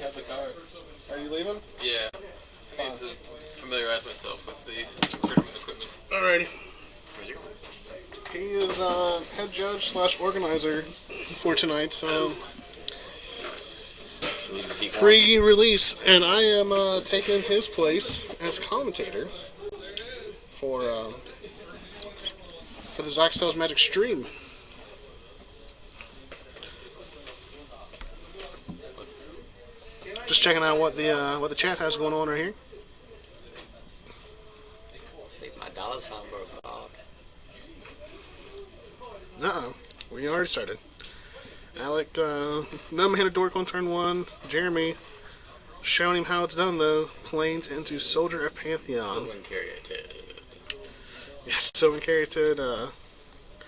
have the card. Are you leaving? Yeah. I need to familiarize myself with the tournament equipment. Alrighty. Where's he going? He is head judge / organizer for tonight's pre-release, and I am taking his place as commentator for the Zach Sells Magic stream. Just checking out what the chat has going on right here. Save my dollar sign for a box. Uh-oh. We already started. Alec, no man a dork on turn 1. Jeremy, showing him how it's done though. Planes into Soldier of Pantheon. Sylvan Caryatid. Yes, Sylvan Caryatid. Is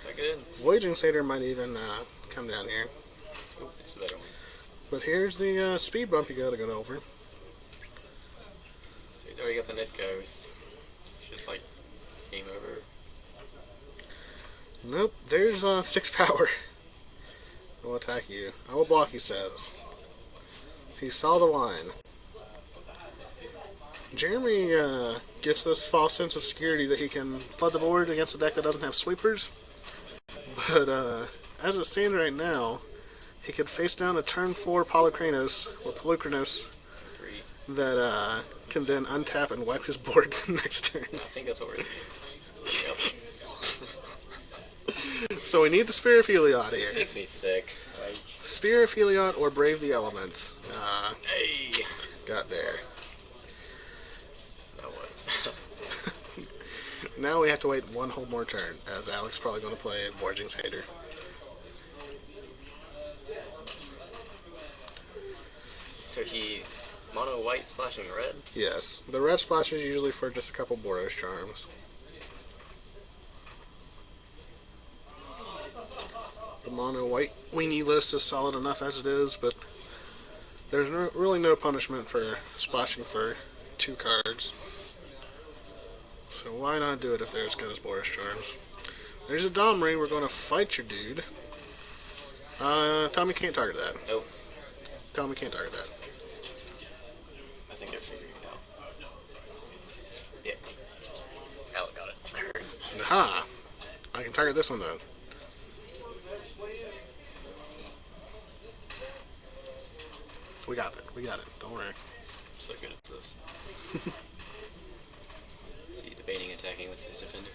that good? Voyaging Satyr might even come down here. Oh, it's the better one. But here's the speed bump you gotta go over. So he's already got the Nitgos. It's just like game over. Nope, there's 6 power. I will attack you. I will block, he says. He saw the line. Jeremy gets this false sense of security that he can flood the board against a deck that doesn't have sweepers. But as it stands right now, he could face down a turn 4 Polychronos that can then untap and wipe his board next turn. I think that's what we're seeing. Yep. So we need the Spear of Heliod here. This makes me sick. Like, Spear of Heliod or Brave the Elements. hey! Got there. Now what? Now we have to wait one whole more turn, as Alec's probably going to play Voyaging Satyr. So he's mono white splashing red? Yes. The red splash is usually for just a couple Boros charms. The mono white weenie list is solid enough as it is, but there's really no punishment for splashing for 2 cards. So why not do it if they're as good as Boros charms? There's a Dom Ring. We're going to fight your dude. Tell me can't target that. Nope. Tell me can't target that. I think they're figuring it out. Yeah. Alec got it. Aha! I can target this one though. We got it. We got it. Don't worry. I'm so good at this. Is he debating attacking with his defender?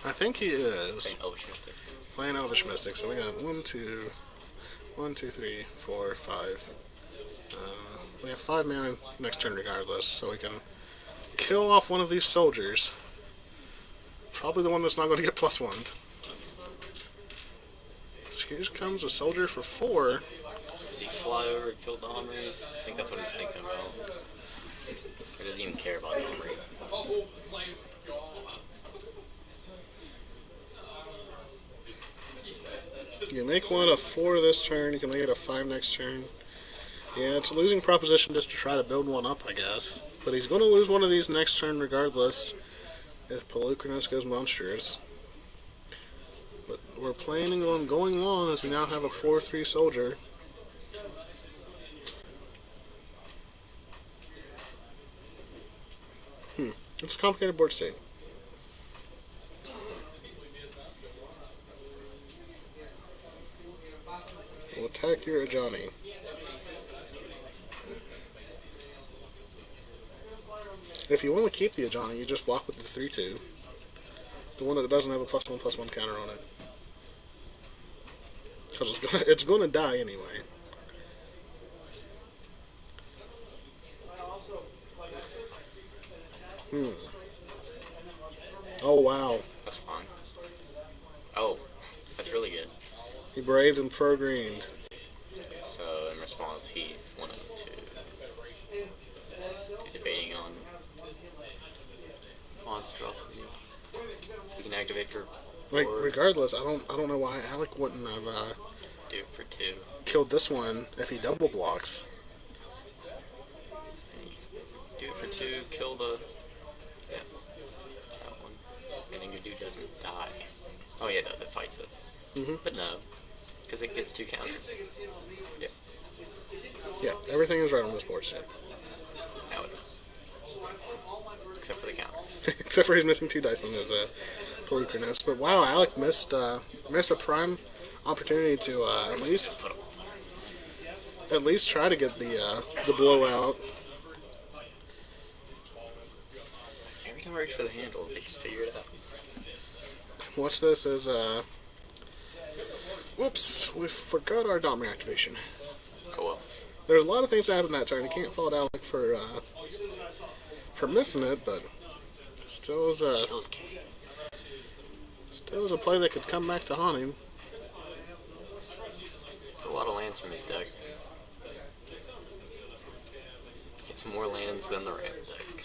I think he is. Playing Elvish Mystic. Playing Elvish Mystic. So we got 1, 2, 3, 4, 5. We have 5 mana next turn regardless, so we can kill off one of these soldiers. Probably the one that's not going to get +1'd. So here comes a soldier for 4. Does he fly over and kill Domri? I think that's what he's thinking about. Or does he even care about Domri? You make one a 4 this turn, you can make it a 5 next turn. Yeah, it's a losing proposition just to try to build one up, I guess. But he's going to lose one of these next turn regardless if Polychronos goes monstrous. But we're planning on going long as we now have a 4/3 soldier. It's a complicated board state. We'll attack your Ajani. If you want to keep the Ajani, you just block with the 3/2. The one that doesn't have a +1/+1 counter on it. Because it's gonna die anyway. Oh, wow. That's fine. Oh, that's really good. He braved and pro-greened. So, in response, he's wanting to be debating on monstrosity. So we can activate for 4. Like, regardless, I don't know why Alec wouldn't have Just do it for 2. killed this one if he double blocks. And you just do it for 2, kill the... Yeah. That one. And then your dude doesn't die. Oh yeah, it does. It fights it. But no. Because it gets 2 counters. Yeah. Yeah, everything is right on this board set. Now it is. Except for the counter. Except for he's missing 2 dice on his Felucranos. But wow, Alec missed a prime opportunity to at least try to get the blowout. Every time I reach for the handle, they just figure it out. Watch this as whoops, we forgot our Domri activation. Oh well. There's a lot of things that happened that turn. You can't fault Alec for missing it, but still was a play that could come back to haunt him. It's a lot of lands from his deck. Gets more lands than the Ram deck.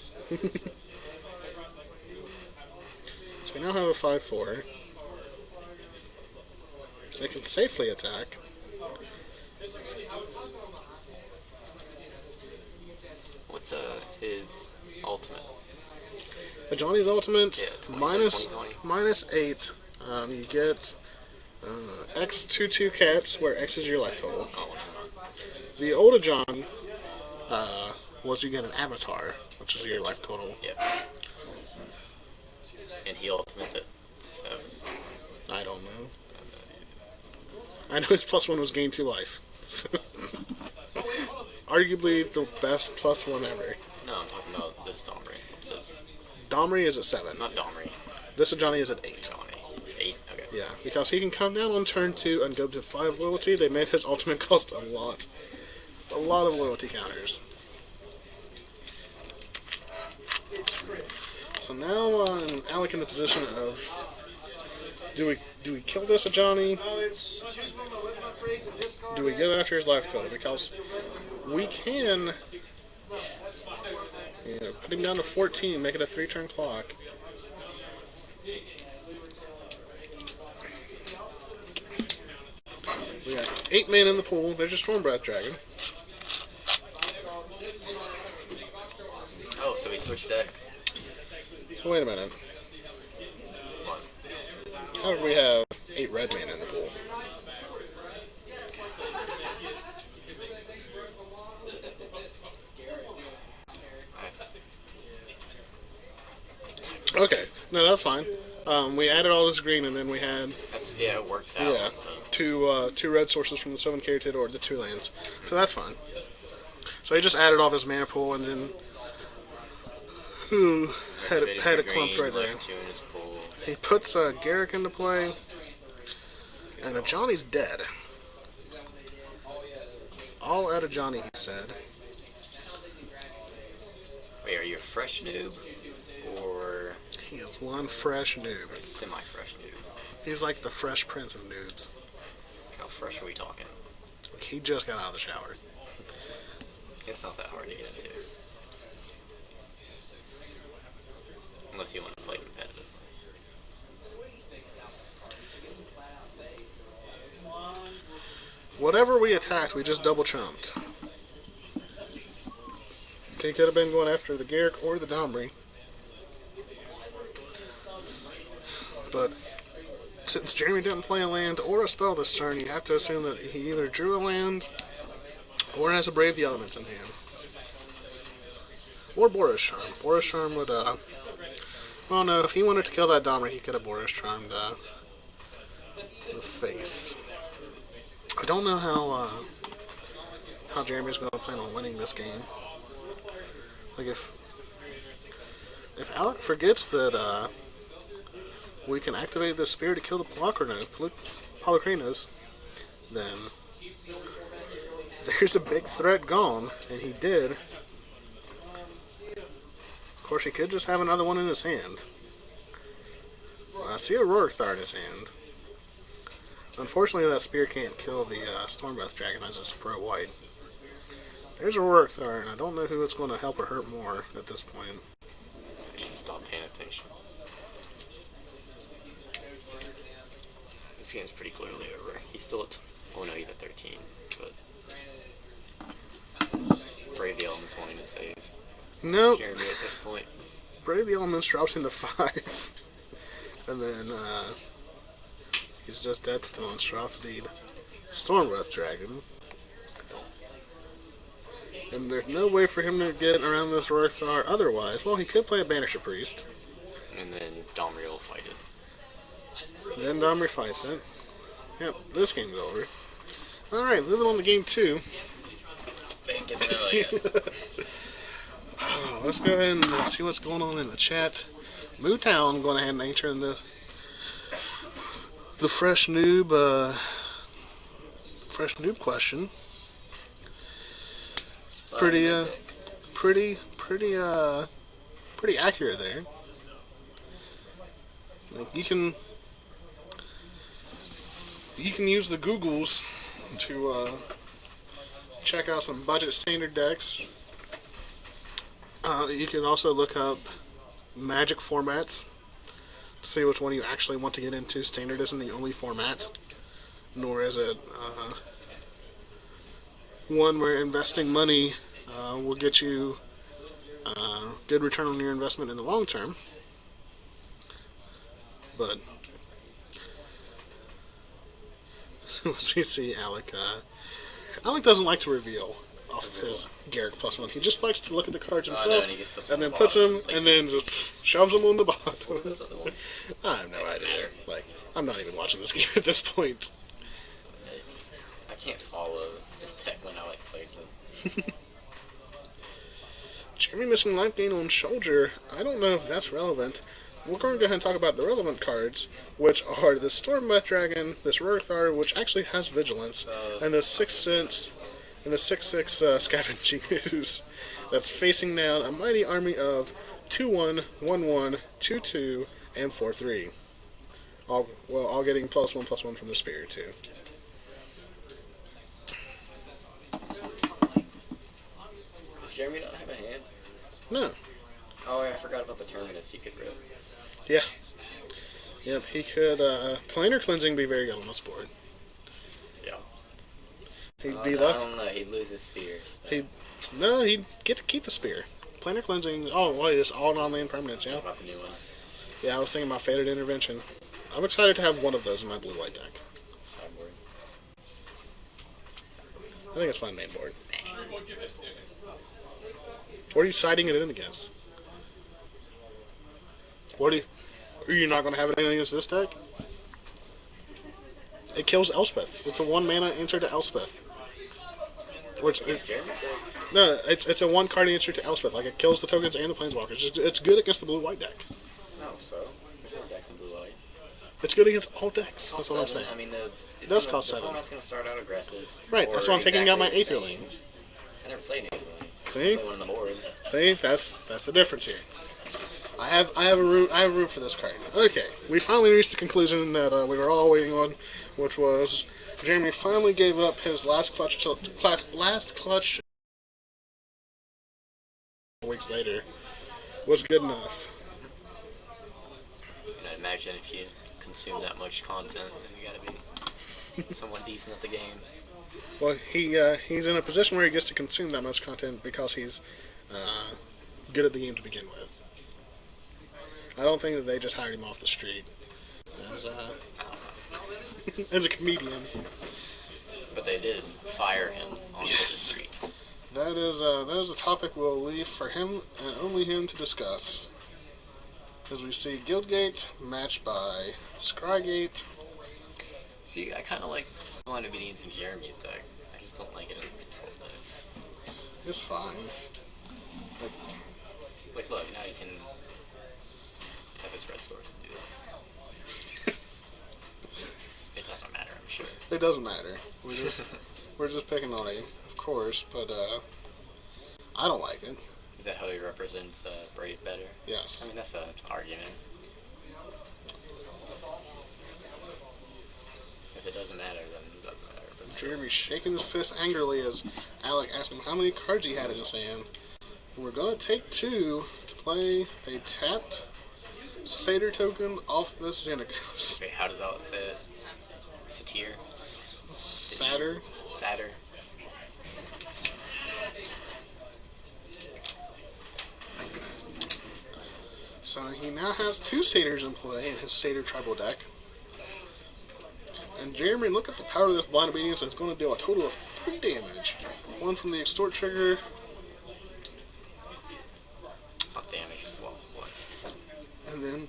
So we now have a 5/4. They can safely attack. What's his ultimate? Johnny's ultimate, Yeah, 20, minus 20. -8. You get X 2/2 cats, where X is your life total. Oh, never mind. The older John was you get an avatar, which is your life total. Yep. And he ultimates at 7. I don't know. I know his +1 was gain 2 life. So, arguably the best +1 ever. No, I'm talking about this Domri. What's this? Domri is at 7. Not Domri. This Johnny is at 8. Johnny. 8? Okay. Yeah, because he can come down on turn 2 and go to 5 loyalty. They made his ultimate cost a lot of loyalty counters. So now Alec in the position of do we kill this Johnny? Do we get after his life total? Because we can put him down to 14, make it a 3-turn clock. We got 8 men in the pool. There's just Stormbreath Dragon. Oh, so he switched decks. So wait a minute. How did we have 8 red men in the pool? Okay, no, that's fine. We added all this green, and then we had It works out. 2 red sources from the 7 Caryatid or the 2 lands, so that's fine. So he just added off his mana pool, and then had it clumped right there. He puts Garrick into play, and Johnny's dead. All out of Johnny, he said. Wait, are you a fresh noob? Or He is one fresh noob. a semi-fresh noob? He's like the fresh prince of noobs. How fresh are we talking? He just got out of the shower. It's not that hard to get into. Unless you want to play competitively. Whatever we attacked, we just double chumped. He could have been going after the Garrick or the Domri. But since Jeremy didn't play a land or a spell this turn, you have to assume that he either drew a land or has a Brave the Elements in hand. Or Boros Charm. Boros Charm would, well, no, if he wanted to kill that Domri, he could have Boros Charmed the face. I don't know how Jeremy's going to plan on winning this game. Like, if Alec forgets that, we can activate the spear to kill the Polychronos, then there's a big threat gone, and he did. Of course, he could just have another one in his hand. I see a Rorikthar in his hand. Unfortunately, that spear can't kill the Stormbreath Dragon as it's pro-white. There's a Rorikthar, and I don't know who it's going to help or hurt more at this point. Just stop paying attention. This game's pretty clearly over. He's still at... Oh no, he's at 13. But... Brave the Elements wanting to save. Nope. Jeremy at this point. Brave the Elements drops into 5. And then, he's just dead to the monstrosity. Stormbreath Dragon. And there's no way for him to get around this Rorthar otherwise. Well, he could play a Banisher Priest. And then Domri will fight it. Then Domri fights it. Yep, this game's over. Alright, moving on to game 2. They didn't get to know yet. Let's go ahead and see what's going on in the chat. Mootown going ahead and answering the fresh noob question. Pretty accurate there. Like you can use the Googles to check out some budget standard decks. You can also look up Magic formats to see which one you actually want to get into. Standard isn't the only format, nor is it one where investing money will get you good return on your investment in the long term. But once we see Alec, Alec doesn't like to reveal off of his Garrick +1. He just likes to look at the cards himself, and then puts them, and then just shoves them on the bottom. I have no idea. Like, I'm not even watching this game at this point. I can't follow this tech when Alec plays it. Jeremy missing life gain on Soldier. I don't know if that's relevant. We're going to go ahead and talk about the relevant cards, which are the Stormbreath Dragon, this Rorthar, which actually has Vigilance, and the 6/6 Scavenging Ooze that's facing down a mighty army of 2/1, 1/1, 2/2, and 4/3. All getting +1/+1 from the Spear too. Does Jeremy not have a hand? No. Oh, I forgot about the Terminus he could rip. Yeah. Yep, he could. Planar Cleansing be very good on this board. Yeah. He'd be lucky. I don't know, he'd lose his spears. He'd get to keep the Spear. Planar Cleansing. Oh, wait, it's all non-land permanents, yeah? About the new one. Yeah, I was thinking about Fated Intervention. I'm excited to have one of those in my blue-white deck. Sideboard. I think it's fun main board. What are you siding it in against? Are you not going to have it in against this deck? It kills Elspeth. It's a 1-mana answer to Elspeth. No, it's a 1-card answer to Elspeth. Like, it kills the tokens and the planeswalkers. It's good against the blue-white deck. No, so? There's no decks in blue-white. It's good against all decks. That's what I'm saying. I mean, it does cost 7. The format's going to start out aggressive. Right, that's why I'm taking out my Aether Lane. I never played Aether Lane. See? I play one on the board. See? That's the difference here. I have a room for this card. Okay, we finally reached the conclusion that we were all waiting on, which was Jeremy finally gave up his last clutch weeks later was good enough. And I imagine if you consume that much content, then you gotta be somewhat decent at the game. Well, he's in a position where he gets to consume that much content because he's good at the game to begin with. I don't think that they just hired him off the street as a comedian. But they did fire him on the street. That is a topic we'll leave for him and only him to discuss. As we see Guildgate matched by Scrygate. See, I kind of like Line of Obedience in Jeremy's deck. I just don't like it in the control deck. It's fine. Like, look, now you can have his red source and do it. It doesn't matter, I'm sure. It doesn't matter. We're just picking on him, of course, but I don't like it. Is that how he represents Brave better? Yes. I mean, that's an argument. If it doesn't matter, then it doesn't matter. But Jeremy's shaking his fist angrily as Alec asked him how many cards he had in his hand. We're going to take 2 to play a tapped Satyr token off this Xenagos. Wait, how does Alec say it? Satyr? Satyr? Satyr. So he now has 2 Satyrs in play in his Satyr tribal deck. And Jeremy, look at the power of this Blind Obedience. It's going to deal a total of 3 damage. 1 from the Extort trigger, And then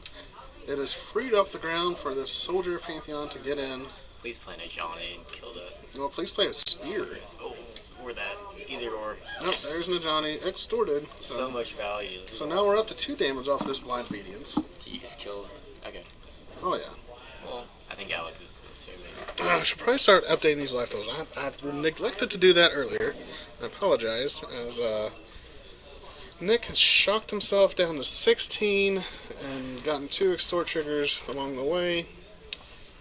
it has freed up the ground for this Soldier Pantheon to get in. Please plant a Johnny and kill that. Well, please play a Spear. Oh, or that. Either or. Nope, there's the Johnny. Extorted. So much value. So now we're up to 2 damage off this Blind Obedience. You just killed. Okay. Oh, yeah. Well, I think Alec is assuming. I should probably start updating these life totals. I neglected to do that earlier. I apologize, as Nick has shocked himself down to 16 and gotten 2 extort triggers along the way.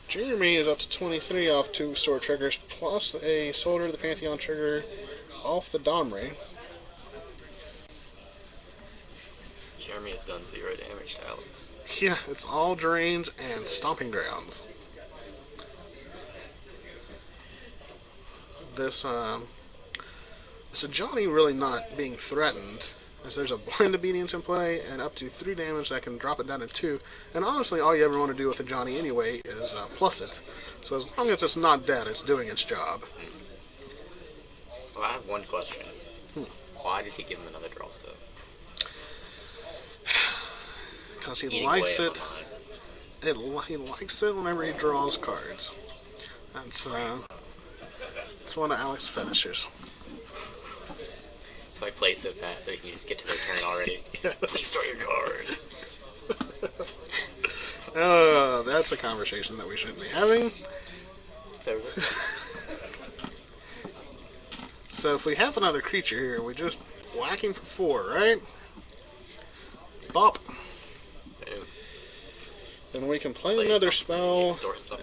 Jeremy is up to 23 off 2 extort triggers, plus a Soldier of the Pantheon trigger off the Domre. Jeremy has done 0 damage to Alec. Yeah, it's all drains and stomping grounds. This Johnny really not being threatened, as there's a Blind Obedience in play and up to 3 damage that can drop it down to 2. And honestly, all you ever want to do with a Johnny anyway is plus it. So as long as it's not dead, it's doing its job. Well, I have one question. Why did he give him another draw step? Because he likes it. He likes it whenever he draws cards. That's one of Alec's finishes. So I play so fast so you can just get to their turn already. Yes. Please draw your card. That's a conversation that we shouldn't be having. It's over. So if we have another creature here, we just whack him for 4, right? Bop. Boom. Then we can play another spell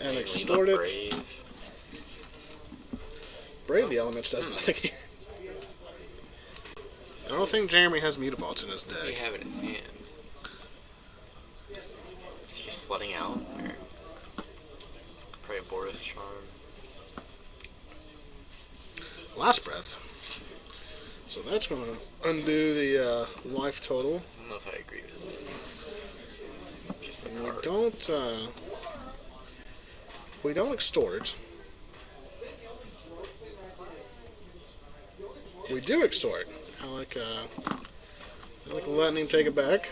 and extort it. Brave the Elements does nothing here. I don't think Jeremy has Mutavaults in his What does he deck. have in his hand? Is he just flooding out? Or probably a Boros Charm. Last Breath. So that's going to undo the life total. I don't know if I agree with it. Just the And card. we don't extort. We do extort. I like letting him take it back.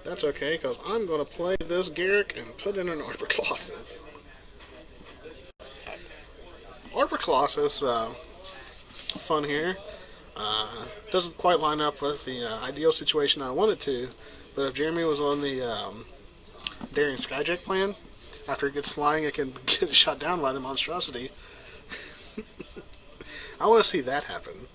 That's okay, because I'm going to play this Garrick and put in an Arbor Colossus. Arbor Colossus, fun here. Doesn't quite line up with the ideal situation I wanted to, but if Jeremy was on the Daring Skyjack plan, after it gets flying, it can get shot down by the monstrosity. I want to see that happen.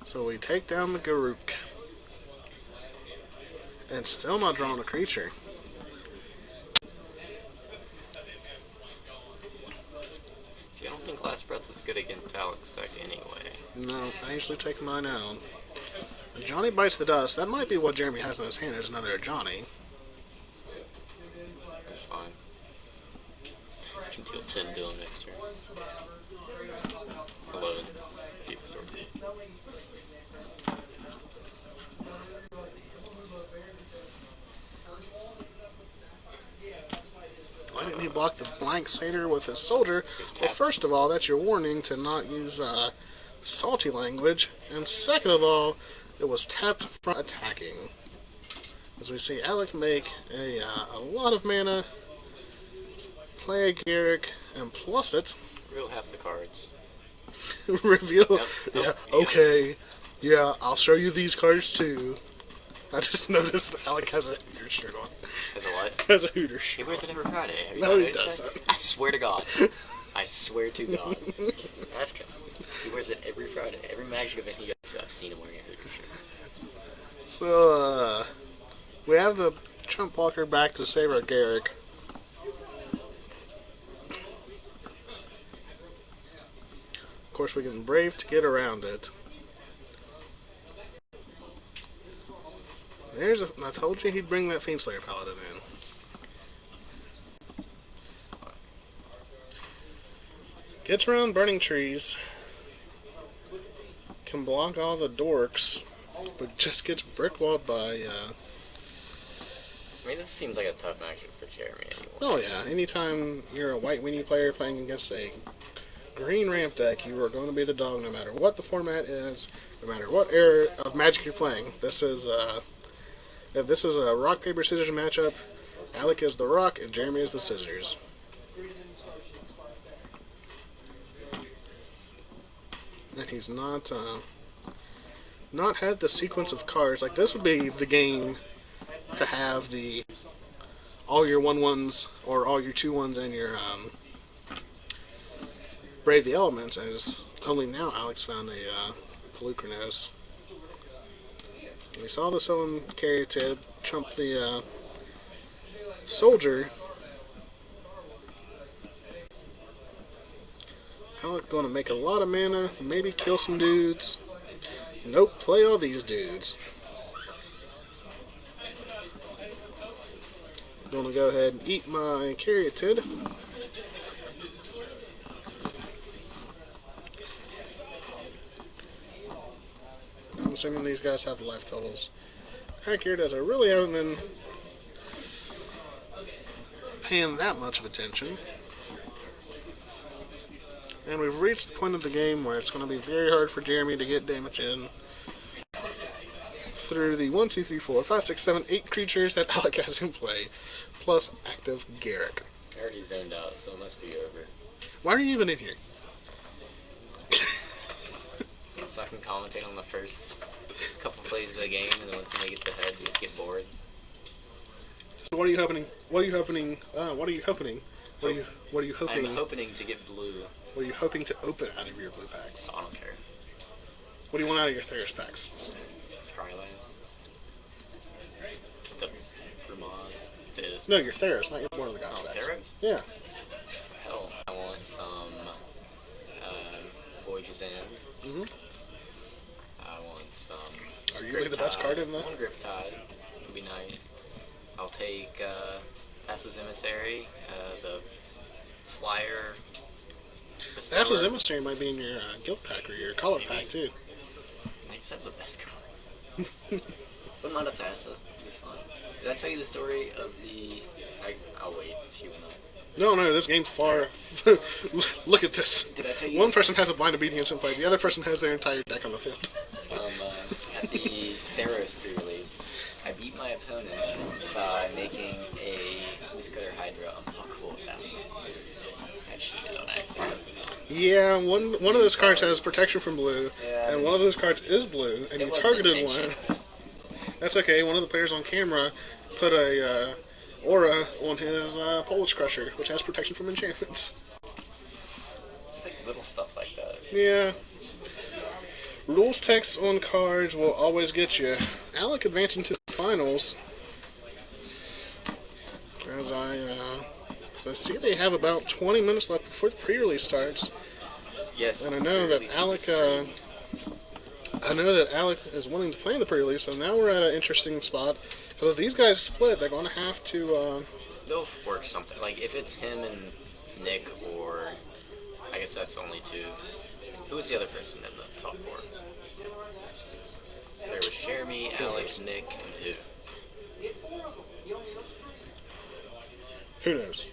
So we take down the Garruk. And still not drawing a creature. See, I don't think Last Breath is good against Alec's deck anyway. No, I usually take mine out. If Johnny bites the dust. That might be what Jeremy has in his hand. There's another Johnny. That's fine. I can deal 10 to him next turn. 11. Keep the stores. Why didn't he block the blank Satyr with his Soldier? Well, first of all, that's your warning to not use salty language. And second of all, it was tapped from attacking. As we see Alec make a lot of mana, play a Garrick, and plus it. Reveal half the cards. Reveal. Yep. Yeah, okay. Yeah, I'll show you these cards too. I just noticed Alec has a Hooters shirt on. Has a what? Has a Hooters shirt. He wears it every Friday. Have you No, not he noticed that? doesn't. I swear to God. I swear to God. Ask him. He wears it every Friday. Every Magic event he goes to, I've seen him wearing a Hooters shirt. So, we have the Chump Walker back to save our Garrick. Of course, we can Brave to get around it. I told you he'd bring that Fiendslayer Paladin in. Gets around burning trees. Can block all the dorks. But just gets brickwalled by, I mean, this seems like a tough matchup for Jeremy anyway. Oh yeah, anytime you're a white weenie player playing against a green ramp deck, you are going to be the dog no matter what the format is, no matter what era of Magic you're playing. If this is a rock, paper, scissors matchup, Alec is the rock and Jeremy is the scissors. And he's not had the sequence of cards. Like, this would be the game to have all your 1/1s or all your 2/1s and your Brave the Elements, as only now Alex found a Pelucranos. We saw the Sullen Caryatid trump the Soldier. Alec going to make a lot of mana, maybe kill some dudes. Nope, play all these dudes. Going to go ahead and eat my Caryatid. I'm assuming these guys have life totals accurate, as I really haven't been paying that much of attention. And we've reached the point of the game where it's going to be very hard for Jeremy to get damage in through the 1, 2, 3, 4, 5, 6, 7, 8 creatures that Alec has in play, plus active Garrick. I already zoned out, so it must be over. Why are you even in here? So I can commentate on the first couple plays of the game, and then when somebody gets ahead, you just get bored. So what are you hoping? What are you hoping? What are you hoping? What are you hoping? I'm hoping to get blue. What are you hoping to open out of your blue packs? I don't care. What do you want out of your Theros packs? Scrylands. The Brumons. No, your Theros, not your Born of the Gods packs. Theros? Yeah. Hell, I want some Voyage's End. Mm-hmm. I want some. Are you really the best card in that? One Grip Tide would be nice. I'll take Thassa's Emissary, the Flyer. Thassa's Emissary might be in your guild pack or your color pack too. I just have the best cards. But not a Thassa. It'll be fun. Did I tell you the story of the... I'll wait if you want to. No, this game's far... Look at this. Did I tell you One person has a blind obedience in play, the other person has their entire deck on the field. At the Theros pre-release, I beat my opponent by making a Mistcutter Hydra unblockable with Thassa. I cheated on accident. Yeah, one of those cards has protection from blue, and one of those cards is blue, and you targeted one. That's okay, one of the players on camera put a aura on his Polish Crusher, which has protection from enchantments. It's like little stuff like that. Yeah. Rules text on cards will always get you. Alec advancing to the finals. As I see they have about 20 minutes left before the pre-release starts. Yes. And I know that Alec is wanting to play in the pre-release, so now we're at an interesting spot. Because if these guys split, they're going to have to... They'll work something. Like, if it's him and Nick, or... I guess that's only two. Who was the other person in the top four? There was Jeremy, Alex, Nick, and who? Who knows?